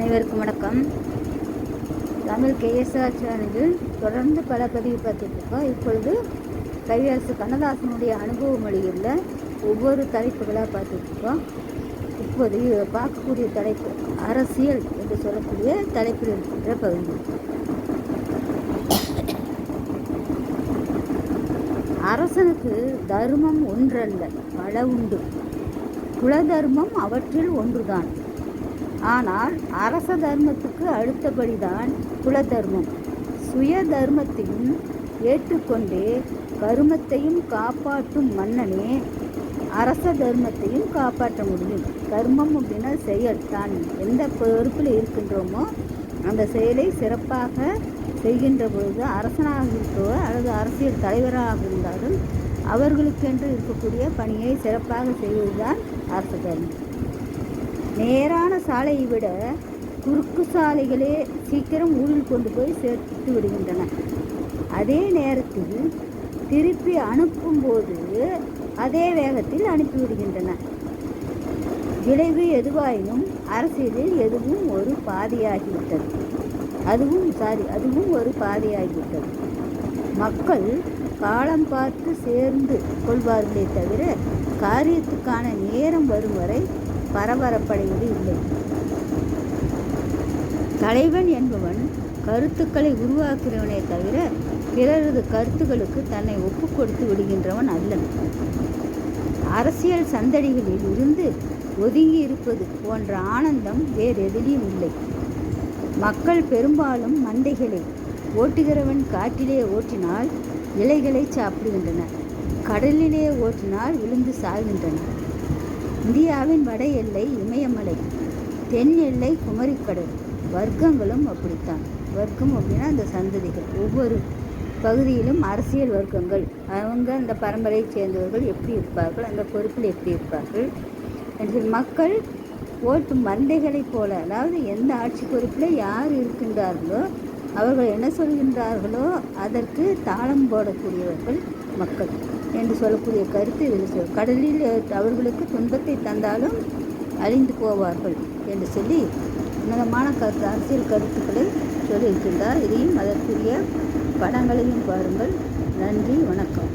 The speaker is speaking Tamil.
அனைவருக்கும் வணக்கம். தமிழ் கேஎஸ்ஆர் சேனலில் தொடர்ந்து பல பதிவு பார்த்துட்ருக்கோம். இப்பொழுது கவியரசு கண்ணதாசனுடைய அனுபவ மொழிகளில் ஒவ்வொரு தலைப்புகளாக பார்த்துட்ருக்கோம். இப்போது பார்க்கக்கூடிய தலைப்பு அரசியல் என்று சொல்லக்கூடிய தலைப்பில் இருக்கின்ற பகுதி. அரசனுக்கு தர்மம் ஒன்றல்ல, பல உண்டு. குல தர்மம் அவற்றில் ஒன்றுதான். ஆனால் அரச தர்மத்துக்கு அடுத்தபடிதான் குல தர்மம். சுய தர்மத்தையும் ஏற்றுக்கொண்டே கருமத்தையும் காப்பாற்றும் மன்னனே அரச தர்மத்தையும் காப்பாற்ற முடியும். கர்மம் அப்படின்னா செயல். தான் எந்த பொறுப்பில் இருக்கின்றோமோ அந்த செயலை சிறப்பாக செய்கின்ற பொழுது அரசனாக இருக்கிறவர் அல்லது அரசியல் தலைவராக இருந்தாலும் அவர்களுக்கென்று இருக்கக்கூடிய பணியை சிறப்பாக செய்வதுதான் அரச தர்மம். நேரான சாலையை விட குறுக்கு சாலைகளே சீக்கிரம் ஊரில் கொண்டு போய் சேர்த்து விடுகின்றன. அதே நேரத்தில் திருப்பி அனுப்பும்போது அதே வேகத்தில் அனுப்பிவிடுகின்றன. விளைவு எதுவாயினும் அரசியலில் எதுவும் ஒரு பாதையாகிவிட்டது. அதுவும் ஒரு பாதையாகிவிட்டது. மக்கள் காலம் பார்த்து சேர்ந்து கொள்வார்களே தவிர காரியத்துக்கான நேரம் வரும் வரை பரபரப்படைவது இல்லை. தலைவன் என்பவன் கருத்துக்களை உருவாக்குகிறவனே தவிர பிறரது கருத்துக்களுக்கு தன்னை ஒப்பு கொடுத்து விடுகின்றவன் அல்லன். அரசியல் சந்தடிகளில் இருந்து ஒதுங்கி இருப்பது போன்ற ஆனந்தம் வேறு எதிலும் இல்லை. மக்கள் பெரும்பாலும் மந்தைகளை ஓட்டுகிறவன் காட்டிலே ஓட்டினால் இலைகளை சாப்பிடுகின்றன, கடலிலே ஓட்டினால் விழுந்து சாகின்றன. இந்தியாவின் வட எல்லை இமயமலை, தென் எல்லை குமரிக்கடல். வர்க்கங்களும் அப்படித்தான். வர்க்கம் அப்படின்னா அந்த சந்ததிகள். ஒவ்வொரு பகுதியிலும் அரசியல் வர்க்கங்கள், அவங்க அந்த பரம்பரையை சேர்ந்தவர்கள் எப்படி இருப்பார்கள், அந்த பொறுப்பில் எப்படி இருப்பார்கள் என்று மக்கள் ஓட்டு மந்தைகளைப் போல, அதாவது எந்த ஆட்சி பொறுப்பில் யார் இருக்கின்றார்களோ அவர்கள் என்ன சொல்கின்றார்களோ அதற்கு தாளம் போடக்கூடியவர்கள் மக்கள் என்று சொல்லக்கூடிய கருத்து இதில் கடலில் அவர்களுக்கு துன்பத்தை தந்தாலும் அழிந்து போவார்கள் என்று சொல்லி உன்னதமான அரசியல் கருத்துக்களை சொல்லியிருக்கின்றார். இதையும் அதற்குரிய படங்களையும் பாருங்கள். நன்றி, வணக்கம்.